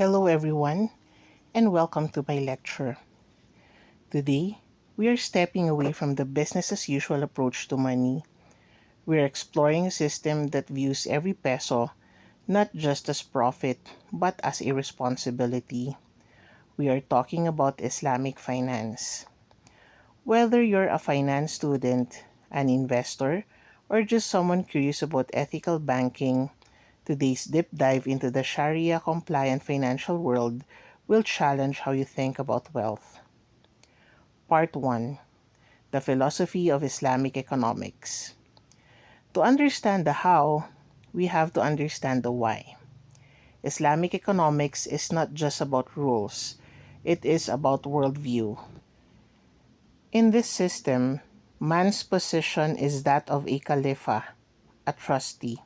Hello, everyone, and welcome to my lecture. Today, we are stepping away from the business as usual approach to money. We're exploring a system that views every peso not just as profit, but as a responsibility. We are talking about Islamic finance. Whether you're a finance student, an investor, or just someone curious about ethical banking, today's deep dive into the Sharia compliant financial world will challenge how you think about wealth. Part 1: The Philosophy of Islamic Economics. To understand the how, we have to understand the why. Islamic economics is not just about rules, it is about worldview. In this system, man's position is that of a khalifa, a trustee.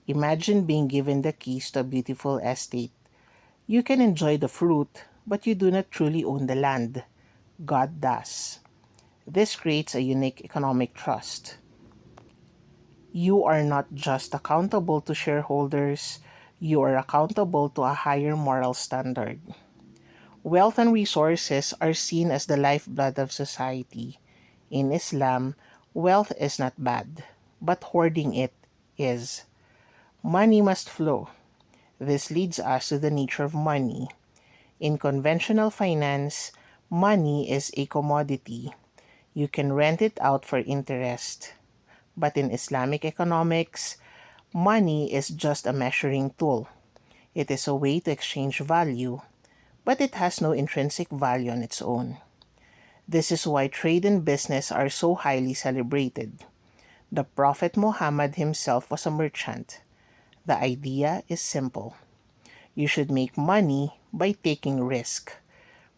Imagine being given the keys to a beautiful estate. You can enjoy the fruit, but you do not truly own the land. God does. This creates a unique economic trust. You are not just accountable to shareholders, you are accountable to a higher moral standard. Wealth and resources are seen as the lifeblood of society. In Islam, wealth is not bad, but hoarding it is. Money must flow. This leads us to the nature of money. In conventional finance, money is a commodity. You can rent it out for interest. But in Islamic economics, money is just a measuring tool. It is a way to exchange value, but it has no intrinsic value on its own. This is why trade and business are so highly celebrated. The Prophet Muhammad himself was a merchant. The idea is simple. You should make money by taking risk,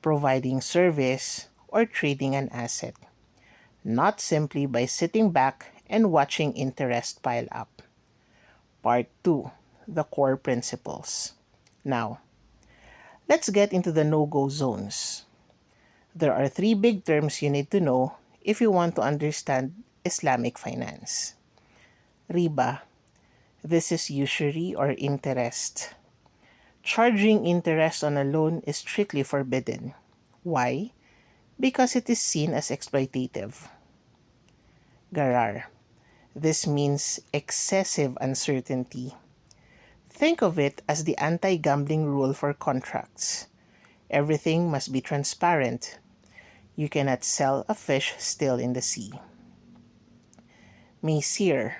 providing service, or trading an asset, not simply by sitting back and watching interest pile up. Part 2: The Core Principles. Now, let's get into the no-go zones. There are three big terms you need to know if you want to understand Islamic finance. Riba. This is usury or interest. Charging interest on a loan is strictly forbidden. Why? Because it is seen as exploitative. Garar. This means excessive uncertainty. Think of it as the anti-gambling rule for contracts. Everything must be transparent. You cannot sell a fish still in the sea. Maisir,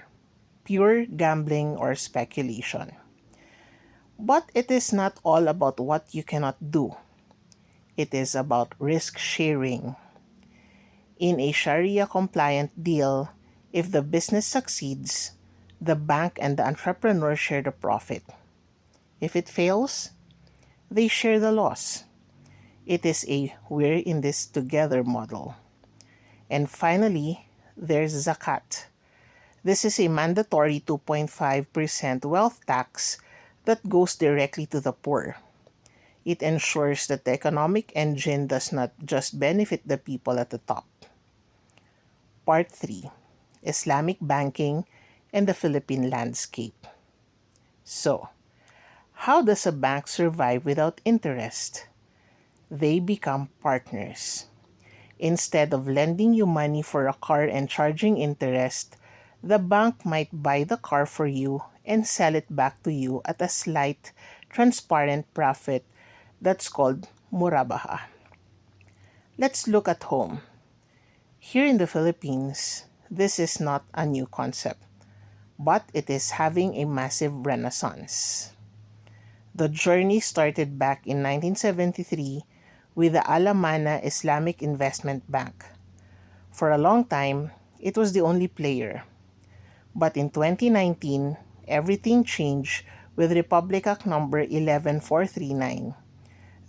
pure gambling or speculation. But it is not all about what you cannot do. It is about risk sharing. In a Sharia compliant deal, if the business succeeds, the bank and the entrepreneur share the profit. If it fails, they share the loss. It is a we're in this together model. And finally, there's zakat. This is a mandatory 2.5% wealth tax that goes directly to the poor. It ensures that the economic engine does not just benefit the people at the top. Part 3: Islamic Banking and the Philippine Landscape. So, how does a bank survive without interest? They become partners. Instead of lending you money for a car and charging interest, the bank might buy the car for you and sell it back to you at a slight, transparent profit that's called murabaha. Let's look at home. Here in the Philippines, this is not a new concept, but it is having a massive renaissance. The journey started back in 1973 with the Alamana Islamic Investment Bank. For a long time, it was the only player. But in 2019, everything changed with Republic Act number 11439.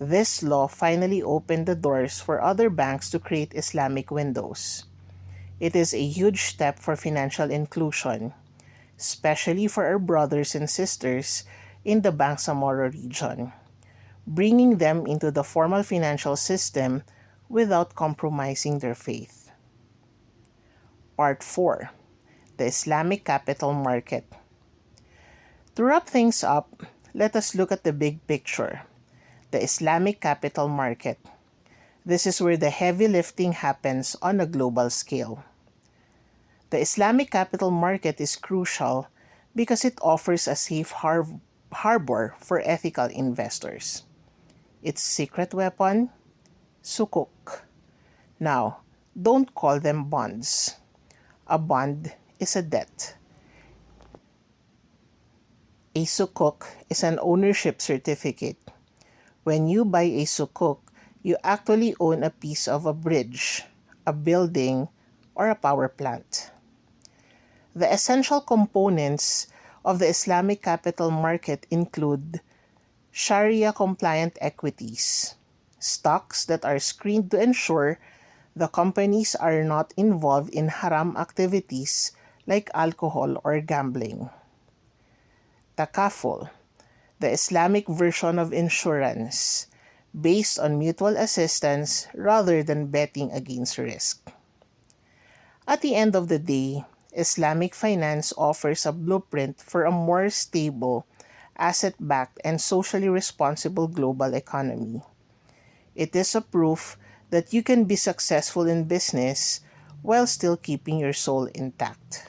This law finally opened the doors for other banks to create Islamic windows. It is a huge step for financial inclusion, especially for our brothers and sisters in the Bangsamoro region, bringing them into the formal financial system without compromising their faith. Part 4: The Islamic Capital Market. To wrap things up, let us look at the big picture. the Islamic capital market. This is where the heavy lifting happens on a global scale. The Islamic capital market is crucial because it offers a safe harbor for ethical investors. Its secret weapon? Sukuk. Now, don't call them bonds. A bond is a debt. A sukuk is an ownership certificate. When you buy a sukuk, you actually own a piece of a bridge, a building, or a power plant. The essential components of the Islamic capital market include Sharia-compliant equities, stocks that are screened to ensure the companies are not involved in haram activities like alcohol or gambling. Takaful, the Islamic version of insurance, based on mutual assistance rather than betting against risk. At the end of the day, Islamic finance offers a blueprint for a more stable, asset-backed, and socially responsible global economy. It is a proof that you can be successful in business while still keeping your soul intact.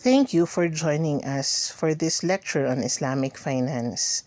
Thank you for joining us for this lecture on Islamic finance.